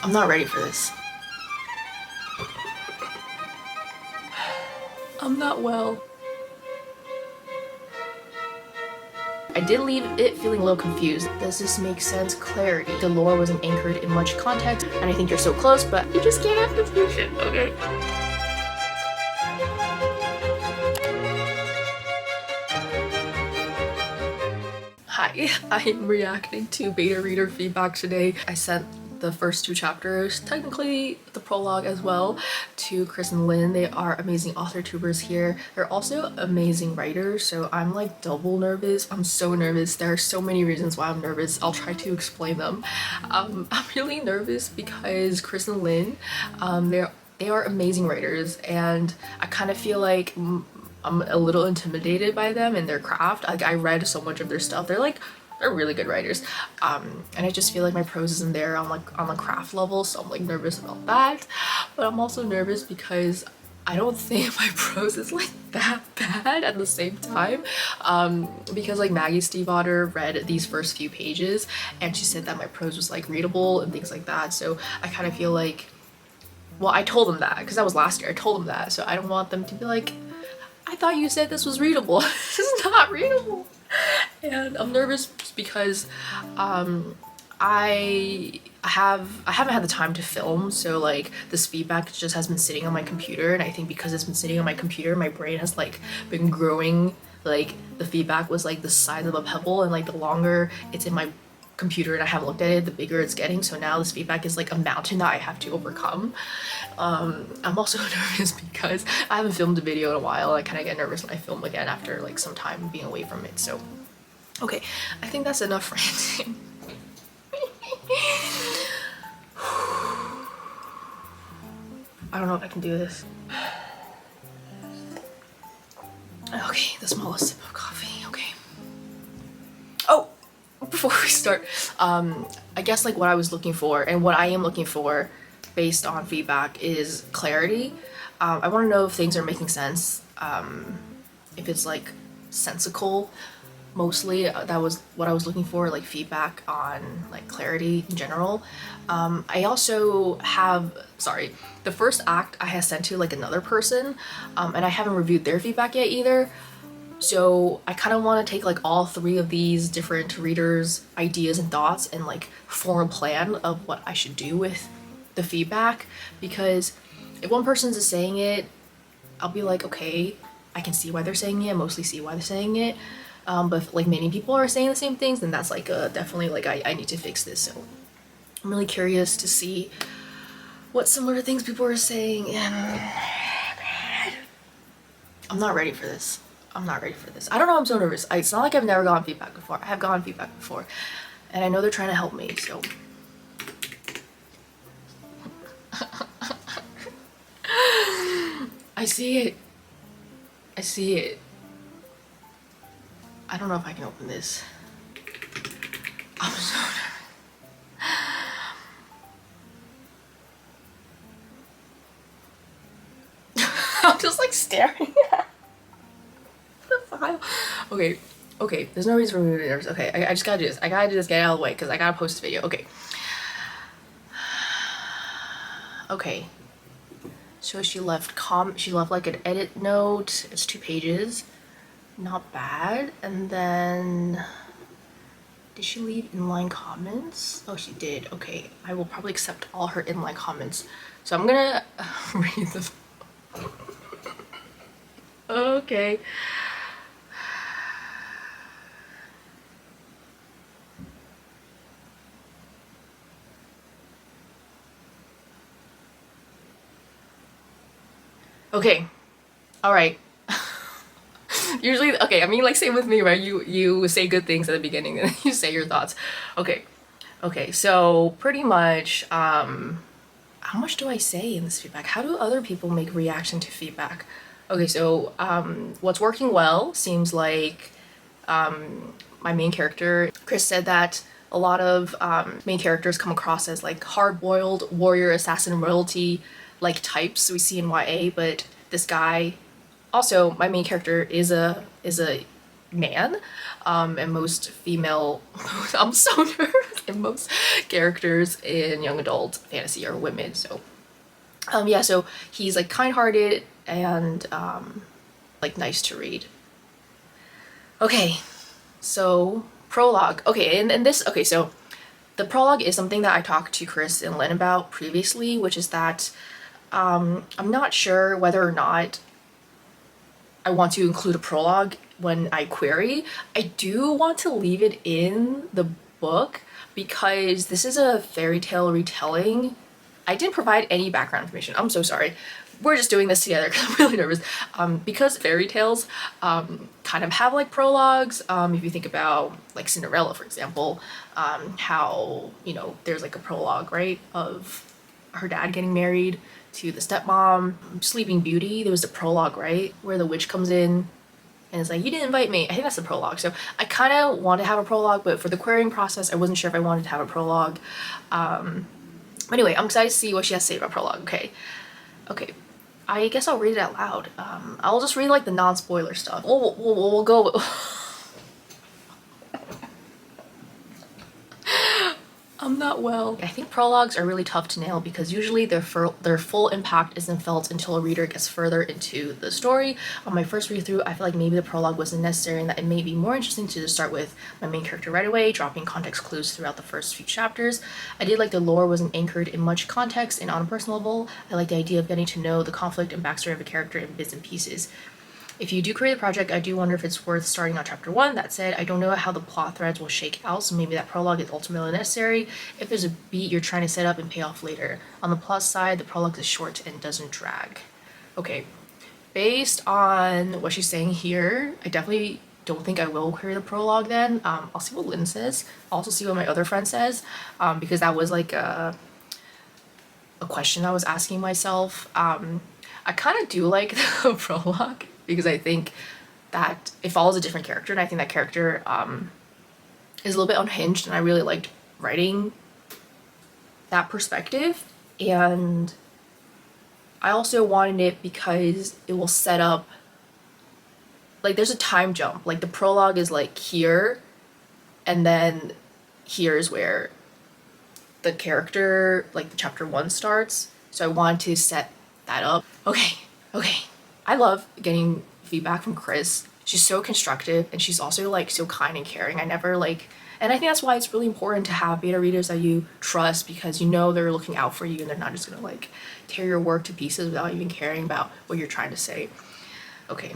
I'm not ready for this. I'm not well. I did leave it feeling a little confused. Does this make sense? Clarity. The lore wasn't anchored in much context, and I think you're so close, but you just can't have confusion, okay? Hi, I am reacting to beta reader feedback today. I sent the first 2 chapters, technically the prologue as well, to Chris and Lynn. They are amazing author tubers here. They're also amazing writers, so I'm like double nervous. I'm so nervous. There are so many reasons why I'm nervous. I'll try to explain them. I'm really nervous because Chris and Lynn, they are amazing writers, and I kind of feel like I'm a little intimidated by them and their craft. Like, I read so much of their stuff. They're really good writers, and I just feel like my prose isn't there on the craft level, so I'm like nervous about that. But I'm also nervous because I don't think my prose is like that bad at the same time, because like Maggie Stiefvater read these first few pages and she said that my prose was like readable and things like that, so I kind of feel like, well, I told them that because that was last year. I told them that, so I don't want them to be like, I thought you said this was readable. This is not readable. And I'm nervous because I haven't had the time to film, so like this feedback just has been sitting on my computer, and I think because it's been sitting on my computer, my brain has like been growing. Like, the feedback was like the size of a pebble, and like the longer it's in my computer and I haven't looked at it, the bigger it's getting. So now this feedback is like a mountain that I have to overcome. I'm also nervous because I haven't filmed a video in a while. I kind of get nervous when I film again after like some time being away from it. So okay, I think that's enough ranting. I don't know if I can do this. Okay, the smallest sip of coffee. Okay. Oh, before we start, I guess like what I was looking for and what I am looking for based on feedback is clarity. I want to know if things are making sense, if it's like sensical. Mostly that was what I was looking for, like feedback on like clarity in general. I also have, sorry, the first act I had sent to like another person, and I haven't reviewed their feedback yet either. So I kind of want to take like all 3 of these different readers' ideas and thoughts and like form a plan of what I should do with the feedback, because if one person's just saying it, I'll be like, okay, I can see why they're saying it, I mostly see why they're saying it. But if like many people are saying the same things, then that's like definitely like I need to fix this. So I'm really curious to see what similar things people are saying, and I'm not ready for this. I'm not ready for this. I don't know, I'm so nervous. It's not like I've never gotten feedback before. I have gotten feedback before, and I know they're trying to help me, so. I see it. I see it. I don't know if I can open this. I'm so nervous. I'm just like staring at the file. Okay, okay, there's no reason for me to be nervous. Okay, I just gotta do this. I gotta do this, get it out of the way, because I gotta post this video. Okay. Okay. So she left like an edit note. It's 2 pages. Not bad. And then did she leave inline comments? Oh, she did. Okay, I will probably accept all her inline comments. So I'm gonna read them. Okay. Okay. All right. Usually, okay, I mean, like, same with me, right? You say good things at the beginning and then you say your thoughts. Okay. Okay, so pretty much, how much do I say in this feedback? How do other people make reaction to feedback? Okay, so what's working well seems like my main character. Chris said that a lot of main characters come across as like hard-boiled warrior assassin royalty like types we see in YA, but this guy, also my main character is a man, and most female I'm so nervous. and most characters in young adult fantasy are women. So yeah, so he's like kind-hearted and like nice to read. Okay, so prologue. Okay, and this, okay, so the prologue is something that I talked to Chris and Lynn about previously, which is that I'm not sure whether or not I want to include a prologue when I query. I do want to leave it in the book because this is a fairy tale retelling. I didn't provide any background information. I'm so sorry. We're just doing this together because I'm really nervous. Because fairy tales kind of have like prologues. If you think about like Cinderella, for example, how, you know, there's like a prologue, right, of her dad getting married to the stepmom. Sleeping Beauty, there was the prologue, right, where the witch comes in and it's like, you didn't invite me. I think that's the prologue. So I kind of want to have a prologue, but for the querying process, I wasn't sure if I wanted to have a prologue. Anyway, I'm excited to see what she has to say about prologue. Okay, I guess I'll read it out loud. I'll just read like the non-spoiler stuff. We'll go. I'm not well. I think prologues are really tough to nail because usually their full impact isn't felt until a reader gets further into the story. On my first read through, I feel like maybe the prologue wasn't necessary and that it may be more interesting to just start with my main character right away, dropping context clues throughout the first few chapters. I did like the lore wasn't anchored in much context, and on a personal level, I like the idea of getting to know the conflict and backstory of a character in bits and pieces. If you do create a project, I do wonder if it's worth starting on chapter 1. That said, I don't know how the plot threads will shake out, so maybe that prologue is ultimately necessary if there's a beat you're trying to set up and pay off later. On the plus side, the prologue is short and doesn't drag. Okay, based on what she's saying here, I definitely don't think I will create the prologue then. I'll see what Lynn says. I'll also see what my other friend says, because that was like a question I was asking myself. I kind of do like the prologue because I think that it follows a different character, and I think that character is a little bit unhinged, and I really liked writing that perspective. And I also wanted it because it will set up, like, there's a time jump. Like, the prologue is like here, and then here's where the character, like the chapter 1 starts. So I wanted to set that up. Okay. I love getting feedback from Chris. She's so constructive, and she's also like so kind and caring. I never like, and I think that's why it's really important to have beta readers that you trust, because you know they're looking out for you and they're not just gonna like tear your work to pieces without even caring about what you're trying to say. Okay,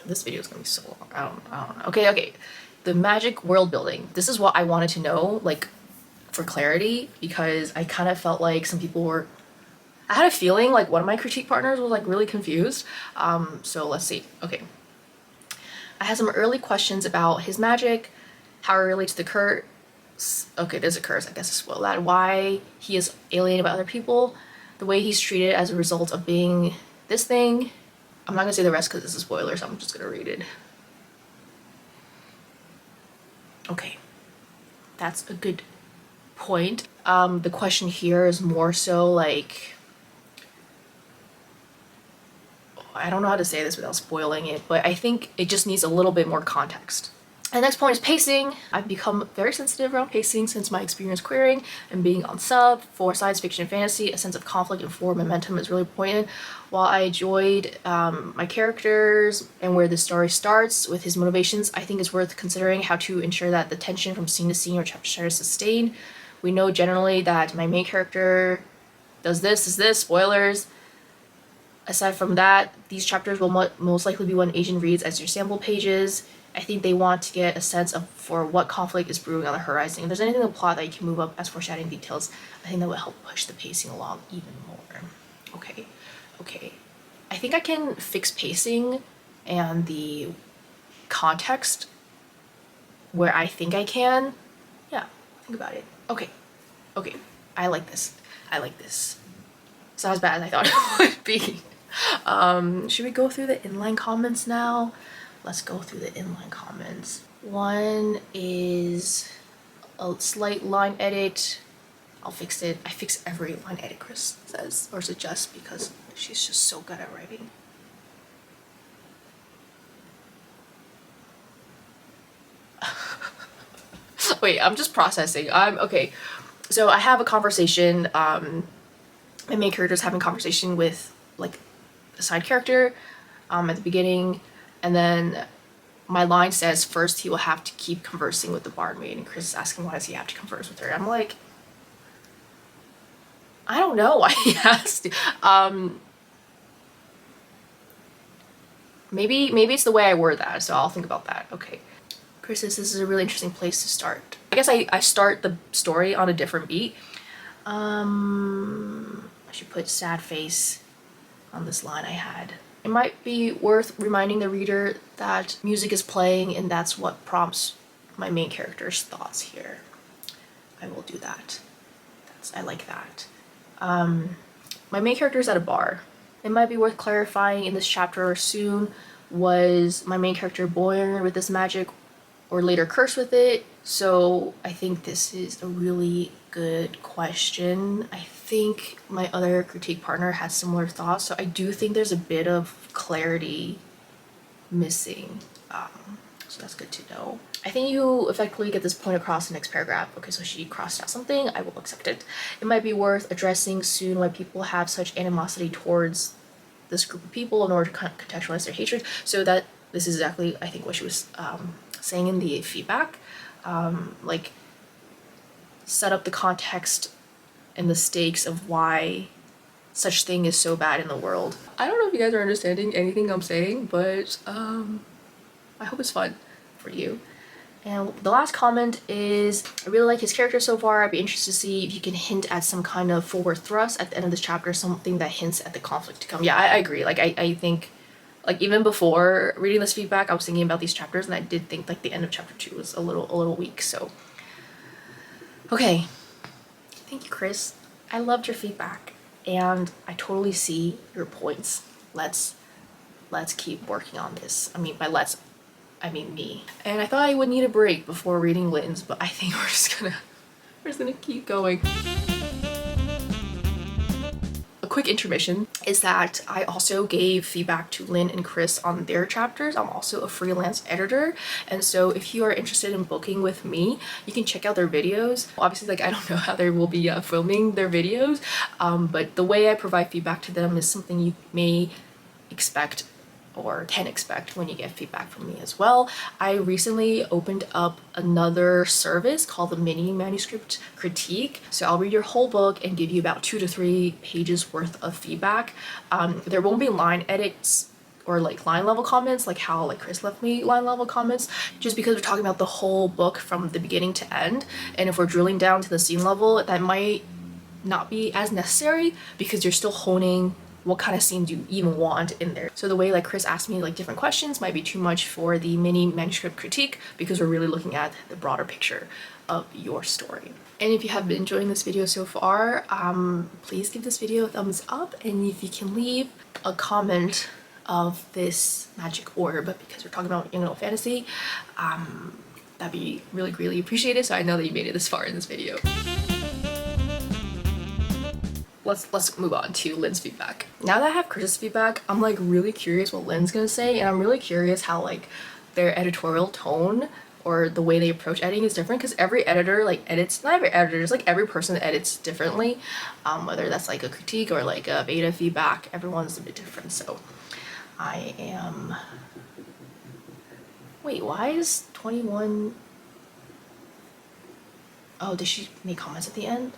this video is gonna be so long. I don't know. Okay. The magic world building. This is what I wanted to know, like, for clarity, because I kind of felt like some people were, I had a feeling like one of my critique partners was like really confused. So let's see. Okay. I had some early questions about his magic, how it relates to the curse. Okay, there's a curse, I guess I spoiled that. Why he is alienated by other people, the way he's treated as a result of being this thing. I'm not gonna say the rest because this is spoilers, so I'm just gonna read it. Okay, that's a good point. The question here is more so like, I don't know how to say this without spoiling it, but I think it just needs a little bit more context. And the next point is pacing. I've become very sensitive around pacing since my experience querying and being on sub. For science fiction and fantasy, a sense of conflict and forward momentum is really important. While I enjoyed my characters and where the story starts with his motivations, I think it's worth considering how to ensure that the tension from scene to scene or chapter to chapter is sustained. We know generally that my main character does this, spoilers. Aside from that, these chapters will most likely be what Asian reads as your sample pages. I think they want to get a sense of for what conflict is brewing on the horizon. If there's anything in the plot that you can move up as foreshadowing details, I think that will help push the pacing along even more. Okay. I think I can fix pacing and the context where I think I can. Yeah, think about it. Okay. I like this. It's not as bad as I thought it would be. Should we go through the inline comments now? Let's go through the inline comments. One is a slight line edit. I'll fix it. I fix every line edit Chris says or suggests because she's just so good at writing. Wait, I'm just processing. Okay. So I have a conversation, my main character is having a conversation with like a side character at the beginning, and then my line says first he will have to keep conversing with the barmaid, and Chris is asking why does he have to converse with her. I'm like, I don't know why he has to. Maybe it's the way I word that, so I'll think about that. Okay. Chris says this is a really interesting place to start. I guess I start the story on a different beat. I should put sad face on this line I had. It might be worth reminding the reader that music is playing and that's what prompts my main character's thoughts here. I will do that. I like that. My main character is at a bar. It might be worth clarifying in this chapter or soon, was my main character born with this magic or later cursed with it? So I think this is a really good question. I think my other critique partner has similar thoughts, so I do think there's a bit of clarity missing. So that's good to know. I think you effectively get this point across in the next paragraph. Okay, so she crossed out something, I will accept it. It might be worth addressing soon why people have such animosity towards this group of people in order to contextualize their hatred. So that this is exactly, I think, what she was saying in the feedback. Like, set up the context and the stakes of why such thing is so bad in the world. I don't know if you guys are understanding anything I'm saying, but I hope it's fun for you. And the last comment is, I really like his character so far. I'd be interested to see if you can hint at some kind of forward thrust at the end of this chapter, something that hints at the conflict to come. Yeah, I agree. Like, I think, like, even before reading this feedback, I was thinking about these chapters, and I did think, like, the end of chapter 2 was a little weak, so. Okay. Thank you, Chris. I loved your feedback, and I totally see your points. Let's keep working on this. I mean, by let's, I mean me. And I thought I would need a break before reading Lynn's, but I think we're just gonna keep going. A quick intermission is that I also gave feedback to Lynn and Chris on their chapters. I'm also a freelance editor, and so if you are interested in booking with me, you can check out their videos. Obviously, like, I don't know how they will be filming their videos, but the way I provide feedback to them is something you may expect or can expect when you get feedback from me as well. I recently opened up another service called the Mini Manuscript Critique. So I'll read your whole book and give you about 2 to 3 pages worth of feedback. There won't be line edits or like line level comments like how like Chris left me line level comments, just because we're talking about the whole book from the beginning to end. And if we're drilling down to the scene level, that might not be as necessary because you're still honing what kind of scenes you even want in there. So the way like Chris asked me like different questions might be too much for the mini manuscript critique because we're really looking at the broader picture of your story. And if you have been enjoying this video so far, please give this video a thumbs up, and if you can leave a comment of this magic orb, because we're talking about young adult fantasy, that'd be really greatly appreciated, so I know that you made it this far in this video. Let's move on to Lynn's feedback. Now that I have Chris's feedback, I'm like really curious what Lynn's gonna say, and I'm really curious how like their editorial tone or the way they approach editing is different, because every editor like edits, not every editor, just like every person edits differently, whether that's like a critique or like a beta feedback, everyone's a bit different. So I am, wait, why is 21, oh, did she make comments at the end?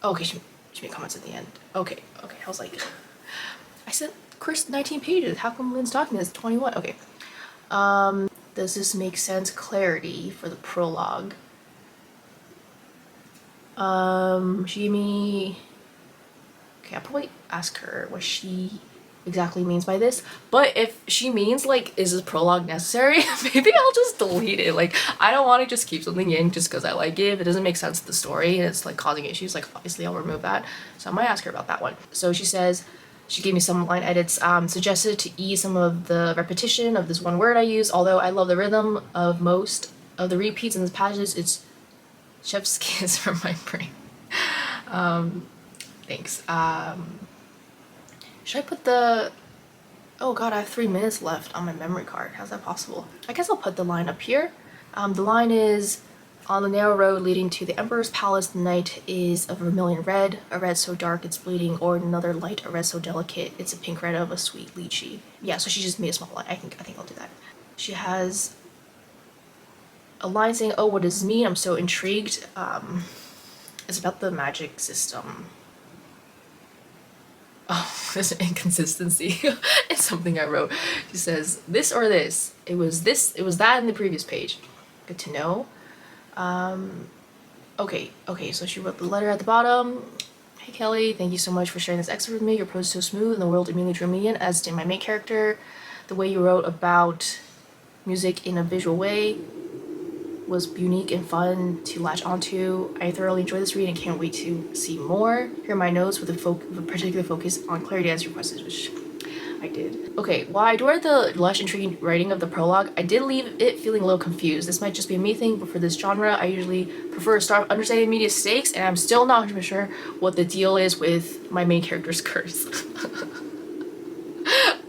Oh, okay, she made comments at the end. Okay, I was like, I sent Chris 19 pages, how come Lynn's talking is 21? Okay. Does this make sense? Clarity for the prologue. Okay, I'll probably ask her what she exactly means by this, but if she means like, is this prologue necessary? Maybe I'll just delete it. Like, I don't want to just keep something in just because I like it. If it doesn't make sense to the story and it's like causing issues, like obviously I'll remove that. So I might ask her about that one. So she says, she gave me some line edits, suggested to ease some of the repetition of this one word I use, although I love the rhythm of most of the repeats in this passage. It's chef's kiss from my brain. Thanks. Should I put the, oh god, I have 3 minutes left on my memory card. How's that possible? I guess I'll put the line up here. The line is, On the narrow road leading to the Emperor's Palace, the night is a vermilion red, a red so dark it's bleeding, or another light, a red so delicate it's a pink red of a sweet lychee. Yeah, so she just made a small line. I think I'll do that. She has a line saying, "Oh, what does this mean? I'm so intrigued." It's about the magic system. Oh, there's an inconsistency in something I wrote. She says, "This or this. It was that in the previous page." Good to know. Okay, so she wrote the letter at the bottom. "Hey Kelly, thank you so much for sharing this excerpt with me. Your prose is so smooth and the world immediately drew me in, as did my main character. The way you wrote about music in a visual way was unique and fun to latch onto. I thoroughly enjoyed this read and can't wait to see more. Here are my notes with a particular focus on clarity as requested," which I did. Okay, while I adored the lush, intriguing writing of the prologue, I did leave it feeling a little confused. This might just be a me thing, but for this genre, I usually prefer to start understanding immediate stakes, and I'm still not 100% sure what the deal is with my main character's curse.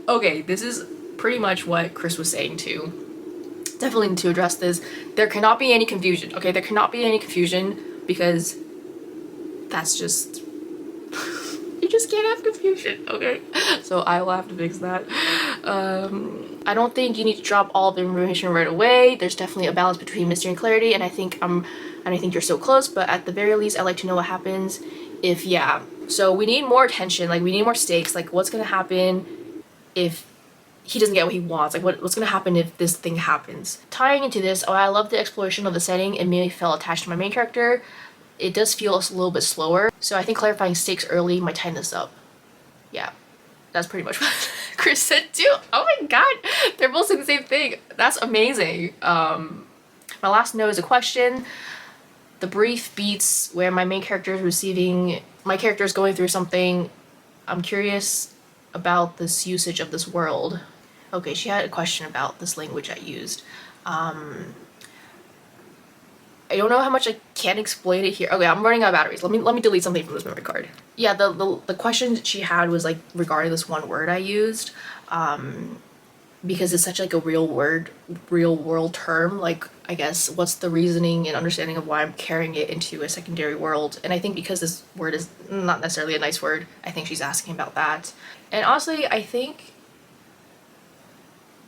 Okay, this is pretty much what Chris was saying too. Definitely need to address this. There cannot be any confusion, okay? There cannot be any confusion because that's just... you just can't have confusion, okay? So I will have to fix that. I don't think you need to drop all the information right away. There's definitely a balance between mystery and clarity, and I think you're so close, but at the very least, I'd like to know what happens if, yeah. So we need more tension, like we need more stakes, like what's gonna happen if he doesn't get what he wants, like what's gonna happen if this thing happens. Tying into this, I love the exploration of the setting. It immediately felt attached to my main character. It does feel a little bit slower, so I think clarifying stakes early might tighten this up. Yeah, that's pretty much what Chris said too. Oh my god, they're both saying the same thing. That's amazing. My last note is a question. The brief beats where my main character is going through something. I'm curious about this usage of this world. Okay, she had a question about this language I used. I don't know how much I can explain it here. Okay, I'm running out of batteries. Let me delete something from this memory card. Yeah, the question she had was like regarding this one word I used, because it's such like a real world term. Like, I guess what's the reasoning and understanding of why I'm carrying it into a secondary world? And I think because this word is not necessarily a nice word, I think she's asking about that. And honestly, I think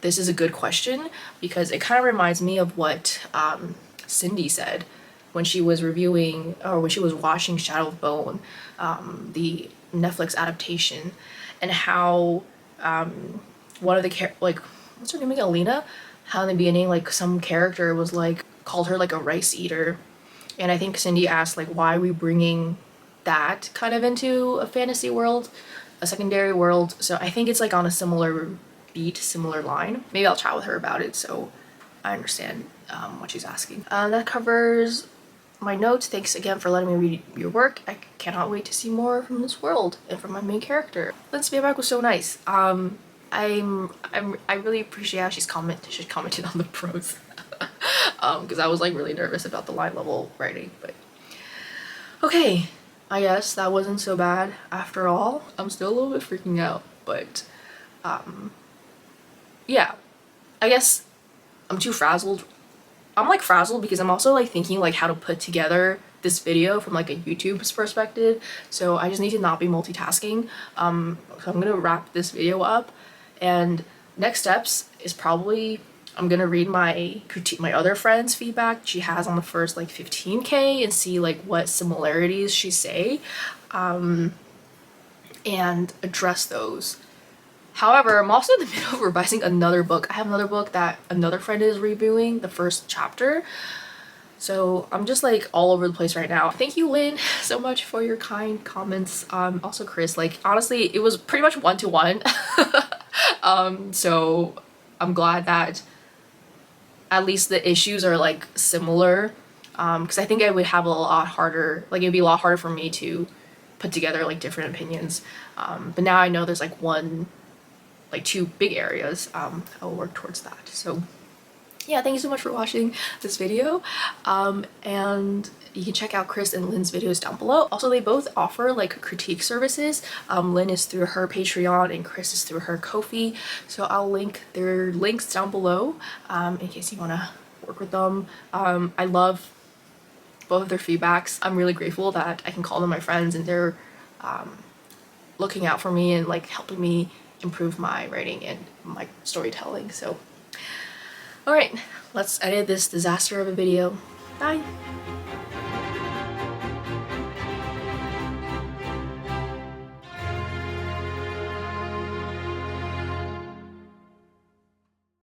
this is a good question because it kind of reminds me of what Cindy said when she was reviewing, or when she was watching Shadow of Bone, the Netflix adaptation, and how one of the what's her name again, Alina? How in the beginning, like, some character was like, called her like a rice eater, and I think Cindy asked like, why are we bringing that kind of into a fantasy world, a secondary world? So I think it's like on a similar beat, similar line. Maybe I'll chat with her about it so I understand what she's asking. That covers my notes. Thanks again for letting me read your work. I cannot wait to see more from this world and from my main character. Lynn's feedback was so nice. I really appreciate how she commented on the prose. Because I was like really nervous about the line level writing, but okay, I guess that wasn't so bad after all. I'm still a little bit freaking out, but yeah, I guess I'm too frazzled. I'm like frazzled because I'm also like thinking like how to put together this video from like a YouTube's perspective, so I just need to not be multitasking. So I'm gonna wrap this video up, and next steps is probably I'm gonna read my other friend's feedback she has on the first like 15K and see like what similarities she say, and address those. However, I'm also in the middle of revising another book. I have another book that another friend is reviewing, the first chapter. So I'm just like all over the place right now. Thank you, Lynn, so much for your kind comments. Also Chris, like honestly, it was pretty much 1-to-1. So I'm glad that at least the issues are like similar. Because I think I would have a lot harder, like it'd be a lot harder for me to put together like different opinions. But now I know there's like two big areas. I will work towards that. So yeah, thank you so much for watching this video, and you can check out Chris and Lynn's videos down below. Also, they both offer like critique services. Lynn is through her Patreon and Chris is through her Ko-fi, so I'll link their links down below in case you want to work with them. I love both of their feedbacks. I'm really grateful that I can call them my friends and they're looking out for me and like helping me improve my writing and my storytelling. So alright, let's edit this disaster of a video. Bye!